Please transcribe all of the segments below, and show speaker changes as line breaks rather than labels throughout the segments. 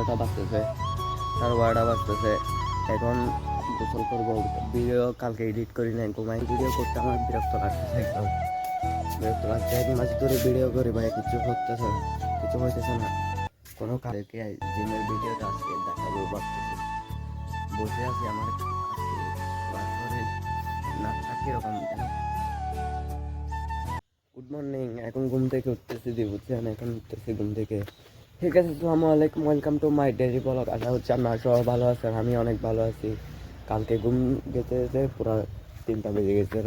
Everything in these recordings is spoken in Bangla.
12টা বাজতেছে, 12:30 বাজতেছে। এখন গোসল করবো। ভিডিও কালকে এডিট করি নাই, ঘুমাই। ভিডিও করতে আমার বিরক্ত লাগতেছে, একদম বিরক্ত লাগছে। 1 মাস ধরে ভিডিও করি ভাই, কিছু হতেছে না, কিছু হইতেছে না। কোনো কালকে জিমের ভিডিওটা আজকে দেখাবো ভাবতেছি। বসে আছি, আমার আজকে শরীর নাকটা কিরকম যেন। গুড মর্নিং, এখন ঘুম থেকে উঠতেছি বুঝছেন, এখন উঠতেছি ঘুম থেকে। ঠিক আছে, আসসালামু আলাইকুম, welcome to my daily blog. আশা হচ্ছে আপনারা সবাই ভালো আছেন, আমি অনেক ভালো আছি। কালকে ঘুম যেতে যেতে পুরো 3টা বেজে গেছে,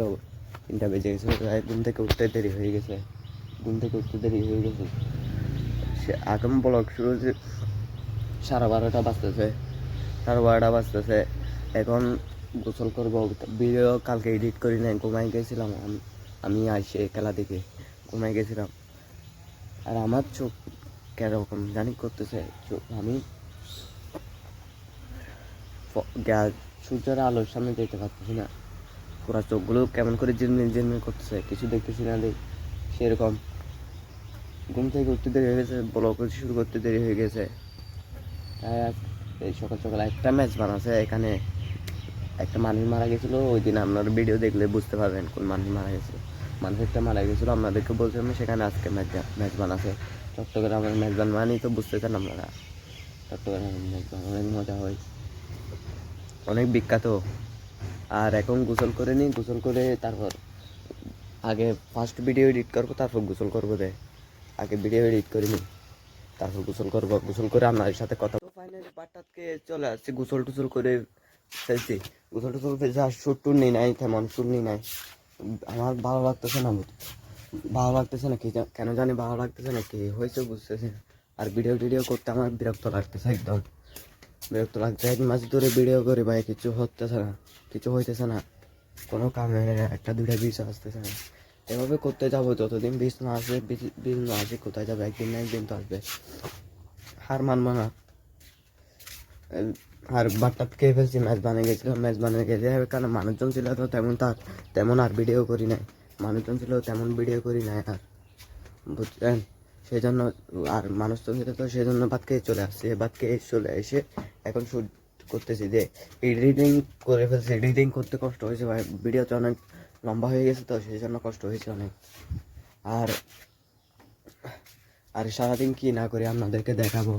3টা বেজে গেছে। ঘুম থেকে উঠতে দেরি হয়ে গেছে, ঘুম থেকে উঠতে দেরি হয়ে গেছে। এখন ব্লগ শুরু হচ্ছে 12:30 বাজতেছে, 12:30 বাজতেছে। এখন গোসল করবো। ভিডিও কালকে এডিট করি নাই, ঘুমাই গেছিলাম। আমি আসে খেলা দেখে ঘুমাই গেছিলাম। আর আমার চোখ কেরকম জানি করতেছে। আমি সূর্যের আলোর সামনে যেতে পারতেছি না, পুরো চোখগুলো কেমন করে ঝিলমিল ঝিলমিল করতেছে, কিছু দেখতেছি না সেরকম। ঘুম থেকে উঠতে দেরি হয়ে গেছে, ব্লগ শুরু করতে দেরি হয়ে গেছে। তাই এই সকাল সকাল একটা ম্যাচ বানাচ্ছে এখানে। একটা মানুষ মারা গেছিলো, ওই দিন আপনার ভিডিও দেখলে বুঝতে পারবেন কোন মানুষ মারা গেছিলো। মানুষ একটা মারা গেছিলো, আপনাদেরকে বলছিলাম সেখানে আজকে ম্যাচ বানাচ্ছে। চট্টগ্রামের ম্যাচ বানানি তো বুঝতেছেন আপনারা, চট্টগ্রামের ম্যাচ অনেক মজা হয়, অনেক বিখ্যাত। আর এখন গোসল করে নিই, গোসল করে তারপর আগে ফার্স্ট ভিডিও এডিট করবো, তারপর গোসল করবো। আগে ভিডিও এডিট করে নিই, তারপর গোসল করবো। গোসল করে আপনাদের সাথে কথা। তো ফাইনালি বাটটাকে চলে আসছি, গোসল টুসল করে ফেলছি। গোসল টুসল ফেলছি, আর সুট টুর নেই নাই, তেমন সুট নেই নাই। আমার ভালো লাগতেছে না, ভালো লাগতেছে না, কেন জানি ভালো লাগতেছে না, কি হয়েছে বুঝতেছে না। আর ভিডিও টিডিও করতে আমার বিরক্ত লাগতেছে, একদম বিরক্ত লাগছে। 1 মাস ধরে ভিডিও করি ভাই, কিছু হতেছে না, কিছু হইতেছে না। কোনো কামে একটা দুইটা বিষ আসতেছে না। এভাবে করতে যাবো যতদিন বিষ না আসবে, বিষ না আসে কোথায় যাবে, একদিন না একদিন তো আসবে। হার মানবো না। আর বাট্টাত খেয়ে ফেলছি, ম্যাচ বানিয়ে গেছিলাম, ম্যাচ বানিয়ে গেছে কারণ মানুষজন ছিল তো তেমন আর ভিডিও করি নাই। মানুষজন ছিল তেমন ভিডিও করি নাই আর, বুঝলেন। সেই জন্য আর মানুষ তো ছিল তো সেই জন্য ভাত খেয়ে চলে আসছে। ভাত খেয়ে চলে এসে এখন শুট করতেছি, যে এডিটিং করে ফেলছি। এডিটিং করতে কষ্ট হয়েছে ভাই, ভিডিওটা অনেক লম্বা হয়ে গেছে তো সেই জন্য কষ্ট হয়েছে অনেক। আর আর সারাদিন কি না করে আপনাদেরকে দেখাবো,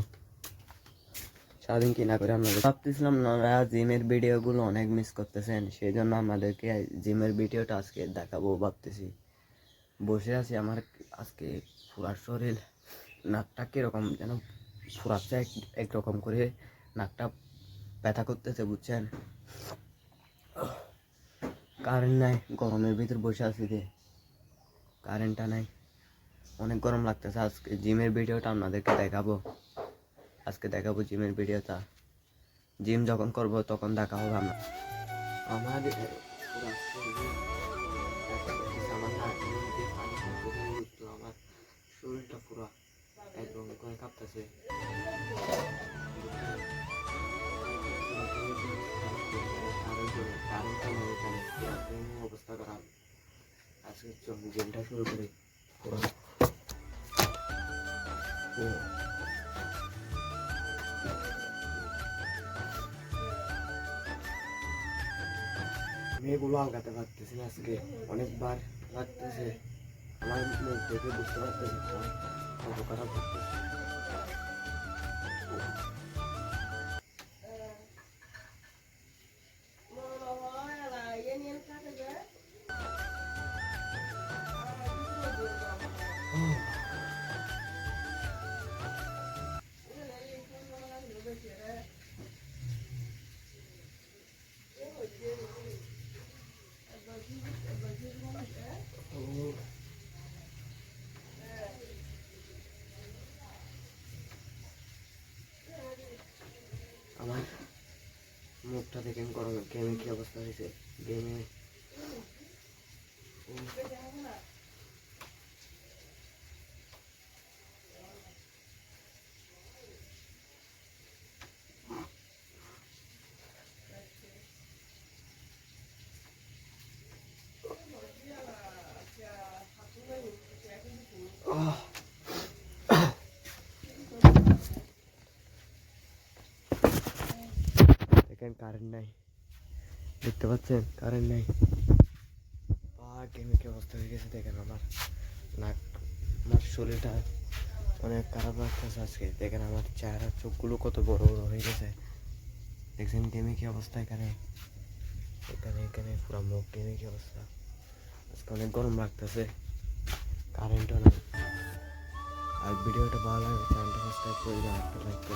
সারাদিন কি না করে আপনাদের ভাবতেছিলাম আপনারা জিমের ভিডিওগুলো অনেক মিস করতেছেন, সেই জন্য আপনাদেরকে জিমের ভিডিওটা আজকে দেখাবো ভাবতেছি। বসে আছি, আমার আজকে পুরা শরীর, নাকটা কীরকম যেন ফুরাচ্ছে একরকম করে, নাকটা ব্যথা করতেছে বুঝছেন। কারেন্ট নাই, গরমের ভিতর বসে আছি যে, কারেন্টটা নাই, অনেক গরম লাগতেছে। আজকে জিমের ভিডিওটা আপনাদেরকে দেখাবো, আজকে দেখাবো জিমের ভিডিওটা। জিম যখন করব তখন দেখা হবে আমার আমার পুরা শরীর ব্যথা করতেছে। আমার নাকের মধ্যে পানি পড়তেছে, আমার শরীরটা পুরো একদম করে কাঁপতেছে। অবস্থা খারাপ। আজকে গেমটা শুরু করি পুরো। আমি এগুলো আলগাতে পারতেছি না, আজকে অনেকবার লাগতেছে। আমার মুখ দেখে বুঝতে পারতেছি কত খারাপ লাগতেছে। আমার মুখটা দেখে গরমে গেমে কি অবস্থা হয়েছে, গেমে দেখেন কারেন্ট নাই, দেখতে পাচ্ছেন কারেন্ট নাই। গেমে কি অবস্থা হয়ে গেছে দেখেন, আমার নাক, আমার শরীরটা অনেক খারাপ লাগতেছে আজকে। দেখেন আমার চেহারা চোখগুলো কত বড় বড় হয়ে গেছে, দেখছেন গেমে কি অবস্থা। এখানে এখানে এখানে পুরো মুখ, গেমে কি অবস্থা। আজকে অনেক গরম লাগতেছে, কারেন্টও নাই। আর ভিডিওটা ভালো লাগে চ্যানেলটা সাবস্ক্রাইব করে দাও, একটা লাইক।